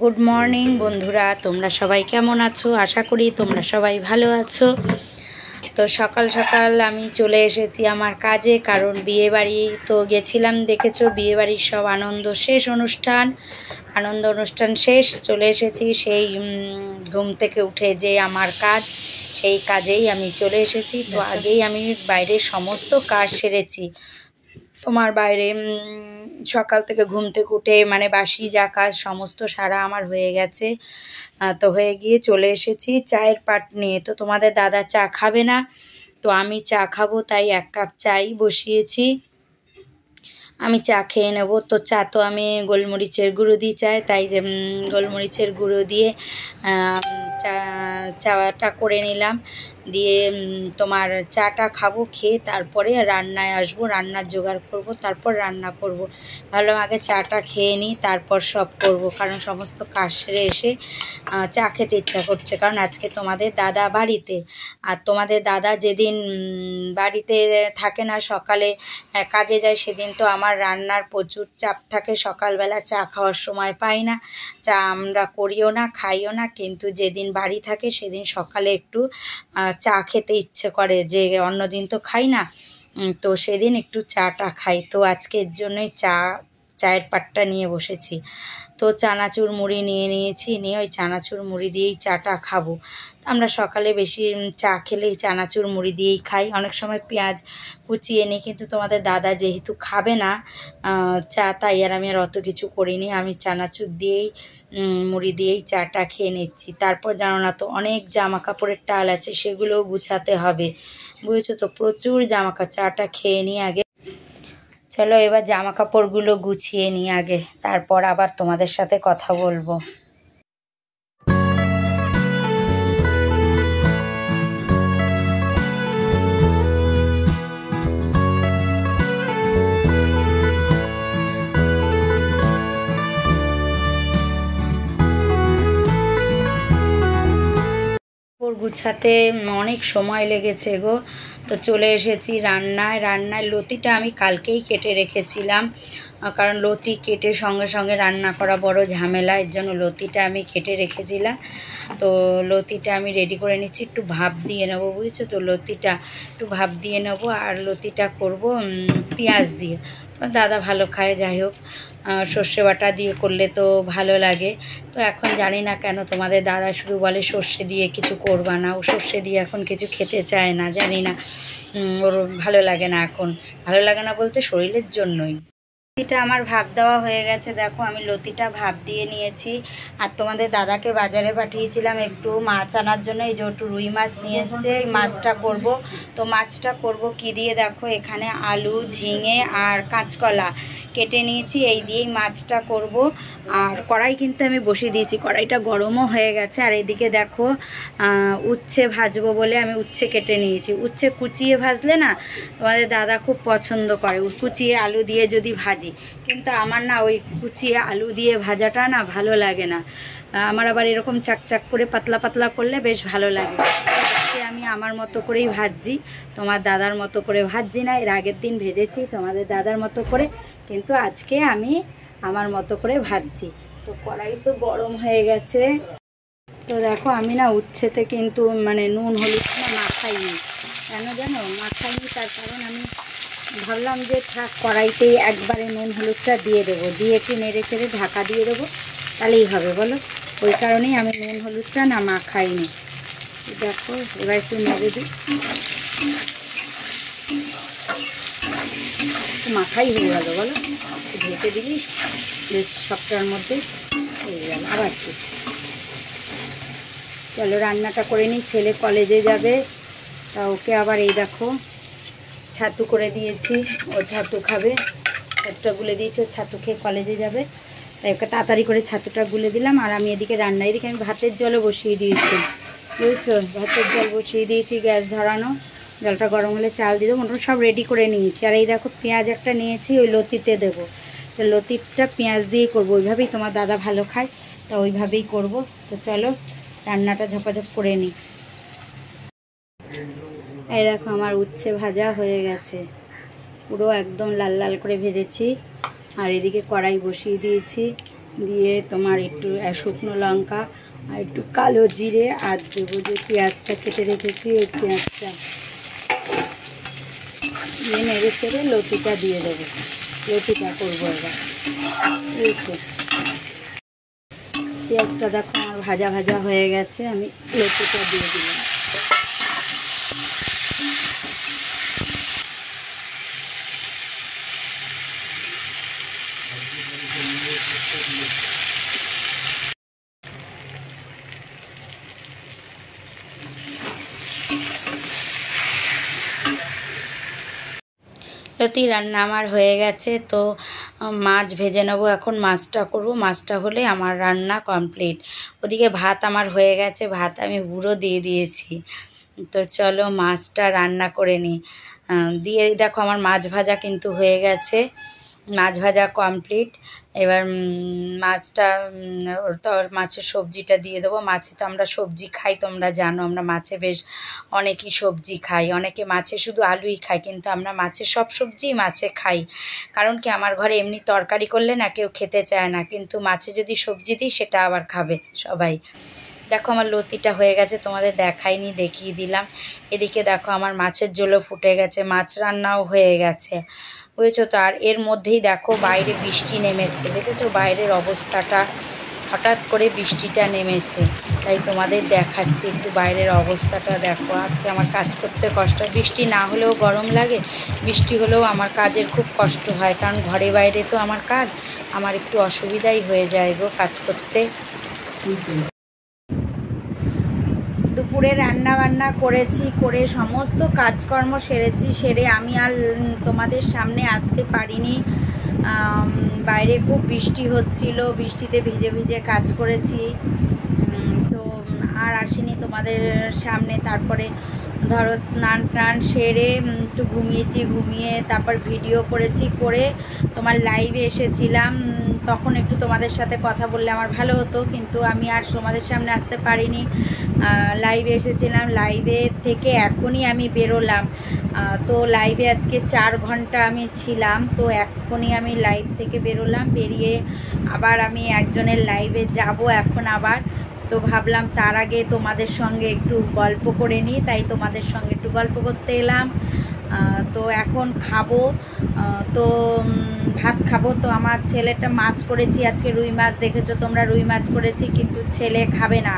Good morning বন্ধুরা, তোমরা সবাই কেমন আছো? আশা করি তোমরা সবাই ভালো আছো। তো সকাল সকাল আমি চলে এসেছি আমার কাজে, কারণ বিয়েবাড়ি তো গেছিলাম, দেখেছো বিয়েবাড়ির সব আনন্দ অনুষ্ঠান শেষ চলে এসেছি। সেই ঘুম থেকে উঠে যে আমার কাজ, সেই কাজেই আমি চলে এসেছি। তো আগেই আমি বাইরের সমস্ত কাজ সেরেছি। তোমার বাইরে সকাল থেকে ঘুম থেকে উঠে মানে বাসি যা কাজ সমস্ত সারা আমার হয়ে গেছে। তো হয়ে গিয়ে চলে এসেছি চায়ের পাট নিয়ে। তো তোমাদের দাদা চা খাবে না, তো আমি চা খাবো, তাই 1 কাপ চাই বসিয়েছি। আমি চা খেয়ে নেব। তো চা তো আমি গোলমরিচের গুঁড়ো দিয়ে চাই, তাই গোলমরিচের গুঁড়ো দিয়ে চাটা করে নিলাম। দিয়ে তোমার চাটা খাবো, খেয়ে তারপরে রান্নায় আসবো, রান্নার জোগাড় করব, তারপর রান্না করব। ভালো আগে চাটা খেয়ে নিই, তারপর সব করব, কারণ সমস্ত কাজ সেরে এসে চা খেতে ইচ্ছা করছে। কারণ আজকে তোমাদের দাদা বাড়িতে, আর তোমাদের দাদা যেদিন বাড়িতে থাকে না, সকালে কাজে যায়, সেদিন তো আমার রান্নার প্রচুর চাপ থাকে। সকালবেলা চা খাওয়ার সময় পাই না, চা আমরা করিও না, খাইও না। কিন্তু যেদিন বাড়ি থাকে সেদিন সকালে একটু চা খেতে ইচ্ছে করে, যে অন্যদিন তো খাই না। তো সেদিন একটু চাটা খাই। তো আজকের জন্যই চায়ের পাটটা নিয়ে বসেছি। তো চানাচুর মুড়ি নিয়ে নিয়েছি, নিয়ে ওই চানাচুর মুড়ি দিয়েই চাটা খাবো। আমরা সকালে বেশি চা খেলেই চানাচুর মুড়ি দিয়েই খাই, অনেক সময় পেঁয়াজ কুচিয়ে নিই। কিন্তু তোমাদের দাদা যেহেতু খাবে না চা, তাই আর আমি আর অত কিছু করিনি। আমি চানাচুর দিয়েই মুড়ি দিয়েই চাটা খেয়ে নিচ্ছি। তারপর জানো না তো, অনেক জামা কাপড়ের টাল আছে, সেগুলোও গুছাতে হবে, বুঝেছো তো, প্রচুর জামা কাপড়। চাটা খেয়ে নিই আগে। চলো এবার জামা কাপড়গুলো গুছিয়ে নিই আগে, তারপর আবার তোমাদের সাথে কথা বলবো। গুছাতে অনেক সময় লেগেছে গো। তো চলে এসেছি রান্নায় লতিটা আমি কালকেই কেটে রেখেছিলাম, কারণ লতি কেটে সঙ্গে সঙ্গে রান্না করা বড় ঝামেলা, এর জন্য লতিটা আমি কেটে রেখেছিলাম। তো লতিটা আমি রেডি করে নিচ্ছি, একটু ভাপ দিয়ে নেবো, বুঝেছো তো, লতিটা একটু ভাপ দিয়ে নেবো। আর লতিটা করব পেঁয়াজ দিয়ে। তোমার দাদা ভালো খায়, যাই হোক সর্ষে বাটা দিয়ে করলে তো ভালো লাগে। তো এখন জানি না কেন তোমাদের দাদা শুধু বলে সর্ষে দিয়ে কিছু করবা না, ও সর্ষে দিয়ে এখন কিছু খেতে চায় না, জানি না, ওর ভালো লাগে না এখন। ভালো লাগে না বলতে শরীরের জন্যই। লতিটা আমার ভাপ দেওয়া হয়ে গেছে, দেখো আমি লতিটা ভাপ দিয়ে নিয়েছি। আর তোমাদের দাদাকে বাজারে পাঠিয়েছিলাম একটু মাছ আনার জন্য, এই যে একটু রুই মাছ নিয়ে এসছে, এই মাছটা করব। তো মাছটা করব কি দিয়ে, দেখো এখানে আলু, ঝিঙে আর কাঁচকলা কেটে নিয়েছি, এই দিয়েই মাছটা করব। আর কড়াই কিন্তু আমি বসিয়ে দিয়েছি, কড়াইটা গরমও হয়ে গেছে। আর এদিকে দেখো উচ্ছে ভাজবো বলে আমি উচ্ছে কেটে নিয়েছি। উচ্ছে কুচিয়ে ভাজলে না তোমাদের দাদা খুব পছন্দ করে, কুচিয়ে আলু দিয়ে যদি ভাজি, কিন্তু আমার না ওই কুচিয়ে আলু দিয়ে ভাজাটা না ভালো লাগে না। আমার আবার এরকম চাকচাক করে পাতলা পাতলা করলে বেশ ভালো লাগে। আজকে আমি আমার মতো করেই ভাজছি, তোমার দাদার মতো করে ভাজছি না। এর আগের দিন ভেজেছি তোমাদের দাদার মতো করে, কিন্তু আজকে আমি আমার মতো করে ভাজছি। তো কড়াই তো গরম হয়ে গেছে। তো দেখো আমি না উচ্ছেতে কিন্তু মানে নুন হলুদ মাখাইনি, কেন জানো মাখাইনি, তার কারণ আমি ভাবলাম যে থাক কড়াইতেই একবারে নুন হলুদটা দিয়ে দেবো, দিয়ে একটু নেড়ে চেড়ে ঢাকা দিয়ে দেবো, তাহলেই হবে বলো। ওই কারণেই আমি নুন হলুদটা না মাখাইনি। দেখো এবার একটু নেড়ে দিই, মাখাই হয়ে গেল বলো, ঢেকে দিবি বেশ সবটার মধ্যে হয়ে গেল। আবার কি, চলো রান্নাটা করে নিই, ছেলে কলেজে যাবে, তা ওকে আবার এই দেখো ছাতু করে দিয়েছি, ও ছাতু খাবে, ছাতুটা গুলে দিয়েছি, ও ছাতু খেয়ে কলেজে যাবে, তাই ওকে তাড়াতাড়ি করে ছাতুটা গুলে দিলাম। আর আমি এদিকে এদিকে আমি ভাতের জলও বসিয়ে দিয়েছি, বুঝেছো, ভাতের জল বসিয়ে দিয়েছি, গ্যাস ধরানো, জলটা গরম হলে চাল দিয়ে দেবো, মোটামুটি সব রেডি করে নিয়েছি। আর এই দেখো পেঁয়াজ একটা নিয়েছি, ওই লতিতে দেবো। তো লতিটা পেঁয়াজ দিয়েই করবো, ওইভাবেই তোমার দাদা ভালো খায়, তা ওইভাবেই করব। তো চলো রান্নাটা ঝপাঝপ করে নিই। এই দেখো আমার উচ্ছে ভাজা হয়ে গেছে, পুরো একদম লাল লাল করে ভেজেছি। আর এদিকে কড়াই বসিয়ে দিয়েছি, দিয়ে তোমার একটু শুকনো লঙ্কা আর একটু কালো জিরে আর দেবো যে পেঁয়াজটা কেটে রেখেছি, ওই পেঁয়াজটা দিয়ে নেড়ে চেড়ে লতিটা দিয়ে দেবো। লতিটা করবো এবার, বুঝেছো? পেঁয়াজটা দেখো আমার ভাজা ভাজা হয়ে গেছে, আমি লতিটা দিয়ে দিলাম। লতি রান্না আমার হয়ে গেছে, তো মাছ ভেজে নেবো এখন, মাছটা করবো। মাছটা হলে আমার রান্না কমপ্লিট। ওদিকে ভাত আমার হয়ে গেছে, ভাত আমি পুরো দিয়ে দিয়েছি। তো চলো মাছটা রান্না করে নিই। দিয়ে দেখো আমার মাছ ভাজা কিন্তু হয়ে গেছে, মাছ ভাজা কমপ্লিট। এবার মাছটা মাছের সবজিটা দিয়ে দেবো। মাছে তো আমরা সবজি খাই, তোমরা জানো আমরা মাছে বেশ অনেকই সবজি খাই। অনেকে মাছে শুধু আলুই খায়, কিন্তু আমরা মাছের সব সবজি মাছে খাই। কারণ কি আমার ঘরে এমনি তরকারি করলে না কেউ খেতে চায় না, কিন্তু মাছে যদি সবজি দিই সেটা আবার খাবে সবাই। দেখো আমার লতিটা হয়ে গেছে, তোমাদের দেখাইনি, দেখিয়ে দিলাম। এদিকে দেখো আমার মাছের ঝোলও ফুটে গেছে, মাছ রান্নাও হয়ে গেছে, বুঝেছো তো। আর এর মধ্যেই দেখো বাইরে বৃষ্টি নেমেছে, দেখেছো বাইরের অবস্থাটা, হঠাৎ করে বৃষ্টিটা নেমেছে। তাই তোমাদের দেখাচ্ছি একটু বাইরের অবস্থাটা দেখো। আজকে আমার কাজ করতে কষ্ট, বৃষ্টি না হলেও গরম লাগে, বৃষ্টি হলেও আমার কাজের খুব কষ্ট হয়, কারণ ঘরে বাইরে তো আমার কাজ, আমার একটু অসুবিধাই হয়ে যায় গো কাজ করতে। দুপুরে রান্না বান্না করেছি, করে সমস্ত কাজকর্ম সেরেছি, সেরে আমি আর তোমাদের সামনে আসতে পারিনি। বাইরে খুব বৃষ্টি হচ্ছিল, বৃষ্টিতে ভিজে ভিজে কাজ করেছি, তো আর আসিনি তোমাদের সামনে। তারপরে ধরো স্নান টান সেরে একটু ঘুমিয়েছি, ঘুমিয়ে তারপর ভিডিও করেছি, করে তোমার লাইভে এসেছিলাম। তখন একটু তোমাদের সাথে কথা বললে আমার ভালো হতো, কিন্তু আমি আর তোমাদের সামনে আসতে পারিনি। লাইভে এসেছিলাম, লাইভে থেকে এখনই আমি বেরোলাম। তো লাইভে আজকে 4 ঘন্টা আমি ছিলাম, তো এখনই আমি লাইভ থেকে বেরোলাম, বেরিয়ে আবার আমি একজনের লাইভে যাব এখন আবার। তো ভাবলাম তার আগে তোমাদের সঙ্গে একটু গল্প করে নিই, তাই তোমাদের সঙ্গে একটু গল্প করতে এলাম। তো এখন খাবো, তো ভাত খাবো। তো আমার ছেলেটা মাছ করেছি আজকে, রুই মাছ, দেখেছো তোমরা, রুই মাছ করেছি, কিন্তু ছেলে খাবে না,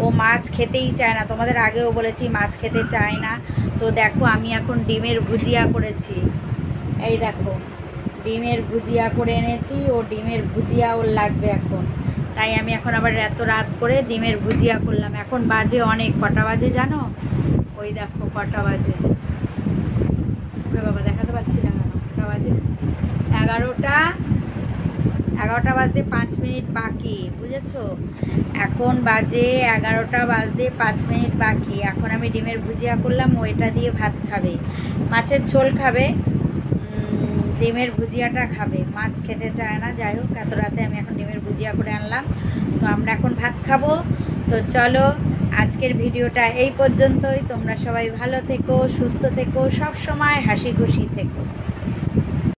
ও মাছ খেতেই চায় না। তোমাদের আগেও বলেছি মাছ খেতে চায় না। তো দেখো আমি এখন ডিমের ভুজিয়া করেছি, এই দেখো ডিমের ভুজিয়া করে এনেছি, ও ডিমের ভুজিয়া ওর লাগবে এখন, তাই আমি এখন আবার এত রাত করে ডিমের ভুজিয়া করলাম। এখন বাজে অনেক, কটা বাজে জানো? ওই দেখো কটা বাজে, বাবা দেখাতে পাচ্ছি না কেন, কটা বাজে? 11টা বাজতে 5 মিনিট বাকি, বুঝেছো? এখন বাজে 11টা বাজতে 5 মিনিট বাকি। এখন আমি ডিমের ভুজিয়া করলাম, ও এটা দিয়ে ভাত খাবে, মাছের ঝোল খাবে, ডিমের ভুজিয়াটা খাবে, মাছ খেতে চায় না। যাই হোক এত রাতে আমি এখন ডিমের ভুজিয়া করে আনলাম, তো আমরা এখন ভাত খাবো। তো চলো আজকের ভিডিওটা এই পর্যন্তই। তোমরা সবাই ভালো থেকো, সুস্থ থেকো, সব সময় হাসি খুশি থেকো।